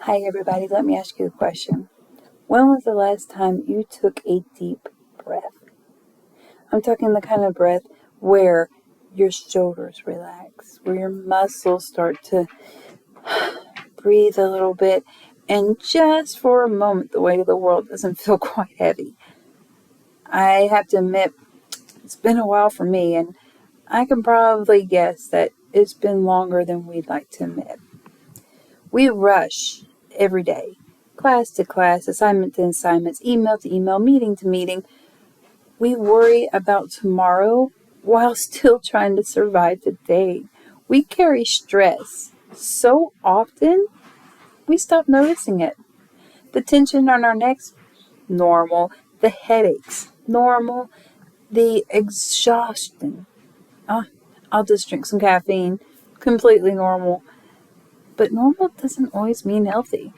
Hi everybody, let me ask you a question. When was the last time you took a deep breath? I'm talking the kind of breath where your shoulders relax, where your muscles start to breathe a little bit, and just for a moment the weight of the world doesn't feel quite heavy. I have to admit, it's been a while for me, and I can probably guess that it's been longer than we'd like to admit. We rush every day, class to class, assignment to assignments, email to email, meeting to meeting. We worry about tomorrow while still trying to survive today. We carry stress so often, we stop noticing it. The tension on our necks, normal. The headaches, normal. The exhaustion, I'll just drink some caffeine, completely normal. But normal doesn't always mean healthy.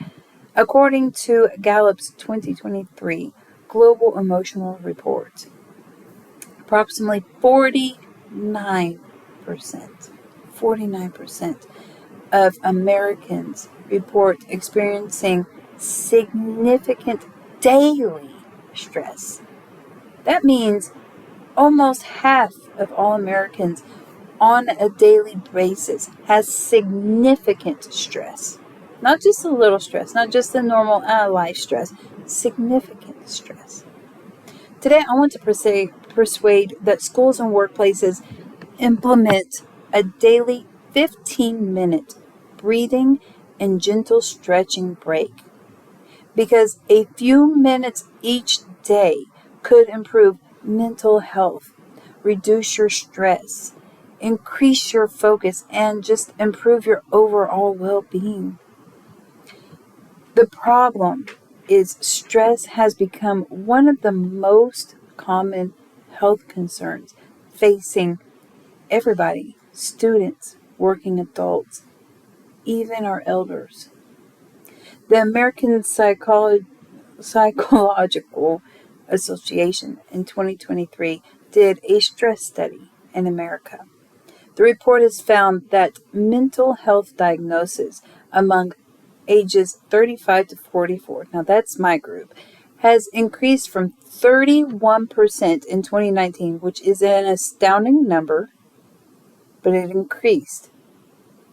According to Gallup's 2023 Global Emotional Report, approximately 49% of Americans report experiencing significant daily stress. That means almost half of all Americans on a daily basis has significant stress. Not just a little stress, not just the normal life stress, significant stress. Today, I want to persuade that schools and workplaces implement a daily 15-minute breathing and gentle stretching break. Because a few minutes each day could improve mental health, reduce your stress, increase your focus, and just improve your overall well-being. The problem is stress has become one of the most common health concerns facing everybody, students, working adults, even our elders. The American Psychological Association in 2023 did a stress study in America. The report has found that mental health diagnosis among ages 35 to 44, now that's my group, has increased from 31% in 2019, which is an astounding number, but it increased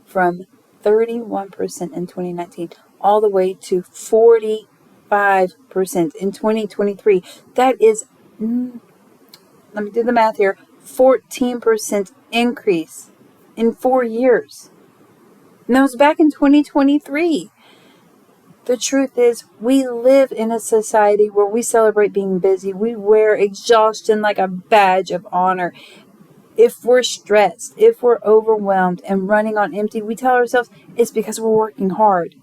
from 31% in 2019 all the way to 45% in 2023. That is, let me do the math here, 14% increase in 4 years. And that was back in 2023. The truth is, we live in a society where we celebrate being busy. We wear exhaustion like a badge of honor. If we're stressed, if we're overwhelmed and running on empty, we tell ourselves it's because we're working hard.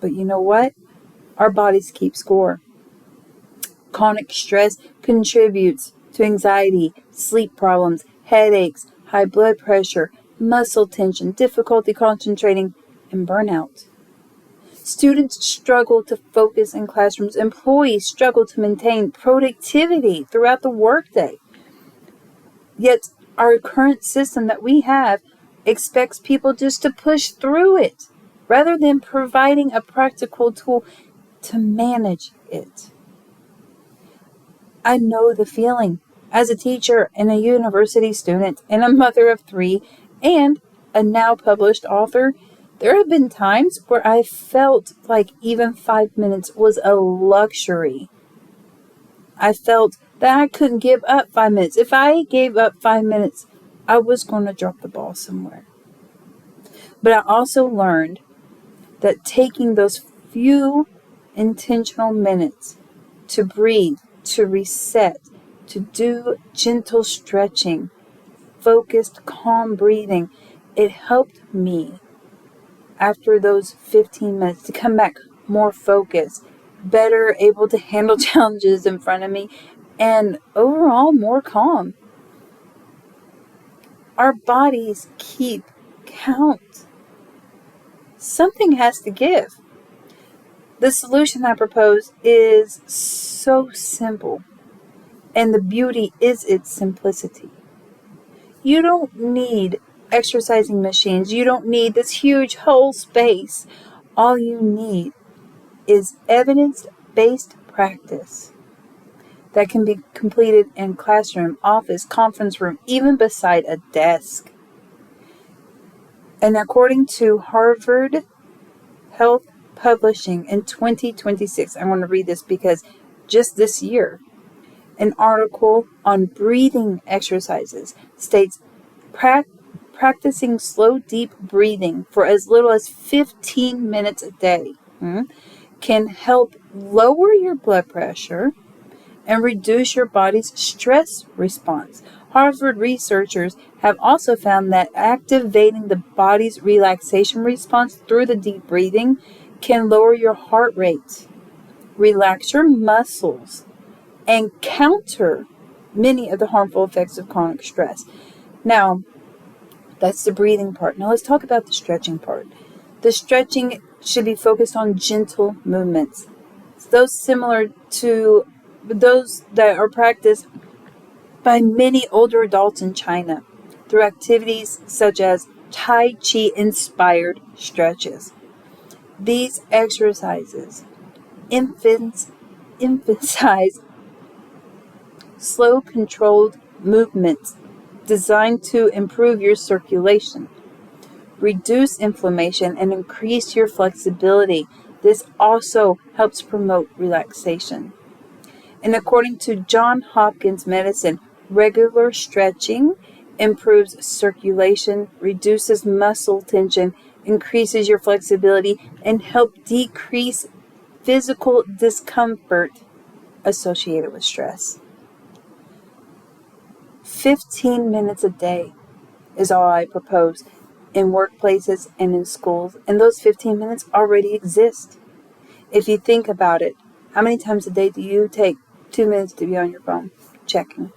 But you know what? Our bodies keep score. Chronic stress contributes to anxiety, sleep problems, headaches, high blood pressure, muscle tension, difficulty concentrating, and burnout. Students struggle to focus in classrooms. Employees struggle to maintain productivity throughout the workday. Yet our current system that we have expects people just to push through it rather than providing a practical tool to manage it. I know the feeling. As a teacher and a university student and a mother of 3 and a now published author, there have been times where I felt like even 5 minutes was a luxury. I felt that I couldn't give up 5 minutes. If I gave up 5 minutes, I was going to drop the ball somewhere. But I also learned that taking those few intentional minutes to breathe, to reset, to do gentle stretching, focused, calm breathing, it helped me after those 15 minutes to come back more focused, better able to handle challenges in front of me, and overall more calm. Our bodies keep count. Something has to give. The solution I propose is so simple, and the beauty is its simplicity. You don't need exercising machines. You don't need this huge whole space. All you need is evidence-based practice that can be completed in classroom, office, conference room, even beside a desk. And according to Harvard Health Publishing in 2026, I want to read this because just this year, an article on breathing exercises states practicing slow, deep breathing for as little as 15 minutes a day can help lower your blood pressure and reduce your body's stress response. Harvard researchers have also found that activating the body's relaxation response through the deep breathing can lower your heart rate, relax your muscles, and counter many of the harmful effects of chronic stress. Now, that's the breathing part. Now let's talk about the stretching part. The stretching should be focused on gentle movements, those similar to those that are practiced by many older adults in China through activities such as Tai Chi inspired stretches. These exercises emphasize slow, controlled movements designed to improve your circulation, reduce inflammation, and increase your flexibility. This also helps promote relaxation. And according to Johns Hopkins Medicine, regular stretching improves circulation, reduces muscle tension, increases your flexibility, and help decrease physical discomfort associated with stress. 15 minutes a day is all I propose in workplaces and in schools, and those 15 minutes already exist. If you think about it, how many times a day do you take 2 minutes to be on your phone checking,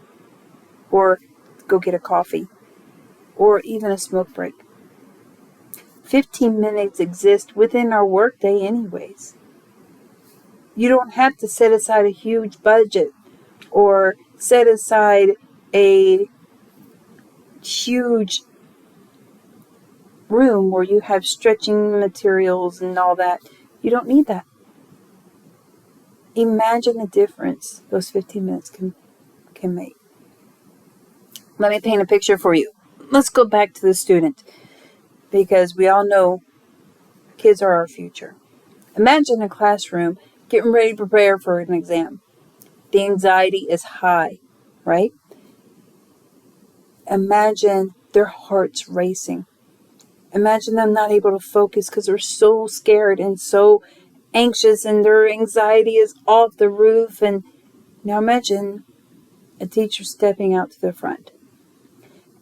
or go get a coffee, or even a smoke break? 15 minutes exist within our workday anyways. You don't have to set aside a huge budget or set aside a huge room where you have stretching materials and all that. You don't need that. Imagine the difference those 15 minutes can make. Let me paint a picture for you. Let's go back to the student, because we all know kids are our future. Imagine a classroom getting ready to prepare for an exam. The anxiety is high, right? Imagine their hearts racing. Imagine them not able to focus because they're so scared and so anxious, and their anxiety is off the roof. And now imagine a teacher stepping out to the front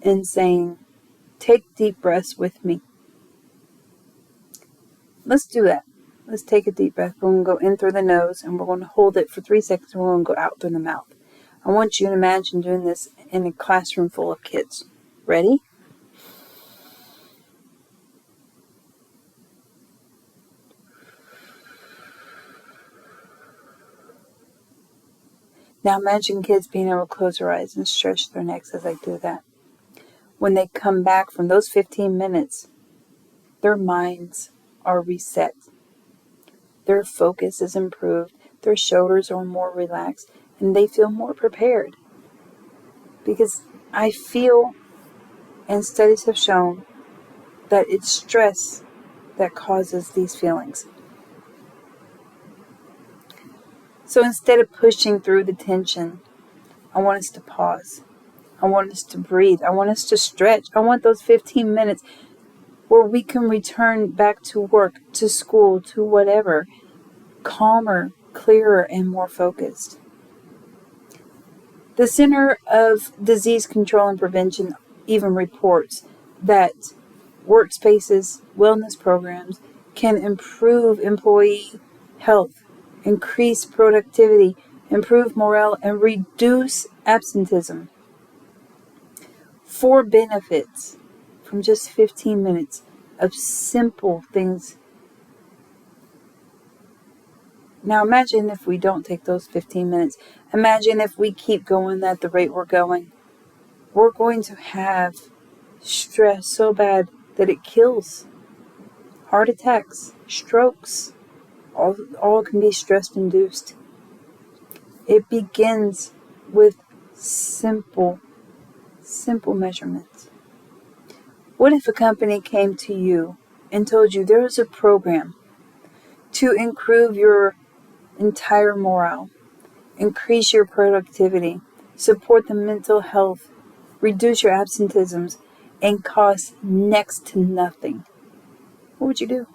and saying, "Take deep breaths with me." Let's do that. Let's take a deep breath. We're going to go in through the nose, and we're going to hold it for 3 seconds, and we're going to go out through the mouth. I want you to imagine doing this in a classroom full of kids. Ready? Now imagine kids being able to close their eyes and stretch their necks as I do that. When they come back from those 15 minutes, their minds are reset. Their focus is improved. Their shoulders are more relaxed, and they feel more prepared. Because I feel, and studies have shown, that it's stress that causes these feelings. So instead of pushing through the tension, I want us to pause. I want us to breathe. I want us to stretch. I want those 15 minutes where we can return back to work, to school, to whatever, calmer, clearer, and more focused. The Center of Disease Control and Prevention even reports that workspaces, wellness programs can improve employee health, increase productivity, improve morale, and reduce absenteeism. 4 benefits from just 15 minutes of simple things. Now imagine if we don't take those 15 minutes. Imagine if we keep going at the rate we're going. We're going to have stress so bad that it kills. heart attacks, strokes, all can be stress-induced. It begins with simple measurements. What if a company came to you and told you there is a program to improve your entire morale, increase your productivity, support the mental health, reduce your absenteeisms, and cost next to nothing? What would you do?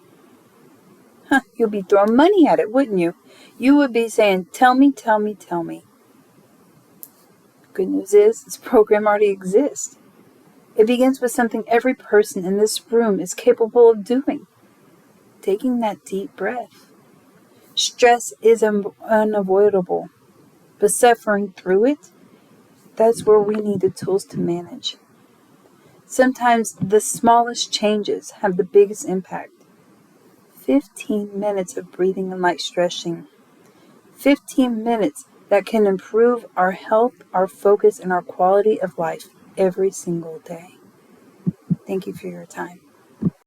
You'd be throwing money at it, wouldn't you? You would be saying, tell me, tell me, tell me. Good news is, this program already exists. It begins with something every person in this room is capable of doing. Taking that deep breath. Stress is unavoidable, but suffering through it, that's where we need the tools to manage. Sometimes the smallest changes have the biggest impact. 15 minutes of breathing and light stretching. 15 minutes that can improve our health, our focus, and our quality of life every single day. Thank you for your time.